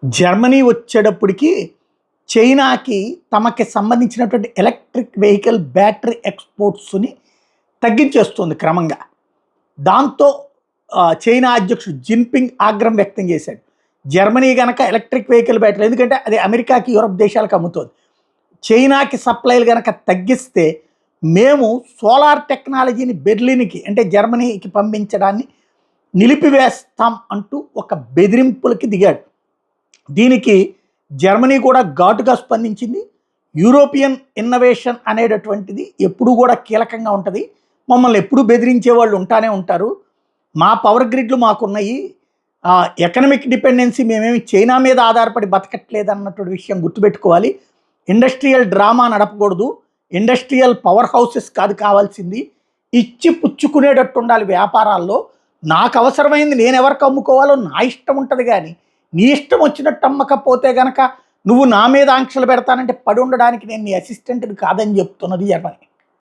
Germany వచ్చేటప్పటికి చైనాకి తమకి సంబంధించినటువంటి ఎలక్ట్రిక్ వెహికల్ బ్యాటరీ ఎక్స్పోర్ట్స్ని తగ్గించేస్తుంది క్రమంగా. దాంతో చైనా అధ్యక్షుడు జిన్పింగ్ ఆగ్రహం వ్యక్తం చేశాడు. జర్మనీ గనక ఎలక్ట్రిక్ వెహికల్ బ్యాటరీ, ఎందుకంటే అది అమెరికాకి, యూరప్ దేశాలకు అమ్ముతుంది, చైనాకి సప్లైలు గనక తగ్గిస్తే మేము సోలార్ టెక్నాలజీని బెర్లిన్కి అంటే జర్మనీకి పంపించడాన్ని నిలిపివేస్తాం అంటూ ఒక బెదిరింపులకి దిగాడు. దీనికి జర్మనీ కూడా ఘాటుగా స్పందించింది. యూరోపియన్ ఇన్నోవేషన్ అనేటటువంటిది ఎప్పుడూ కూడా కీలకంగా ఉంటుంది, మమ్మల్ని ఎప్పుడూ బెదిరించే వాళ్ళు ఉంటానే ఉంటారు, మా పవర్ గ్రిడ్లు మాకున్నాయి, ఎకనమిక్ డిపెండెన్సీ మేమేమి చైనా మీద ఆధారపడి బతకట్లేదు అన్నటువంటి విషయం గుర్తుపెట్టుకోవాలి. ఇండస్ట్రియల్ డ్రామా నడపకూడదు, ఇండస్ట్రియల్ పవర్ హౌసెస్ కాదు కావాల్సింది, ఇచ్చి పుచ్చుకునేటట్టు ఉండాలి వ్యాపారాల్లో. నాకు అవసరమైంది నేను ఎవరికి అమ్ముకోవాలో నా ఇష్టం ఉంటుంది, కానీ నీ ఇష్టం వచ్చినట్టు అమ్మకపోతే గనక నువ్వు నా మీద ఆంక్షలు పెడతానంటే పడి ఉండడానికి నేను నీ అసిస్టెంట్ని కాదని చెప్తున్నది జర్మనీ.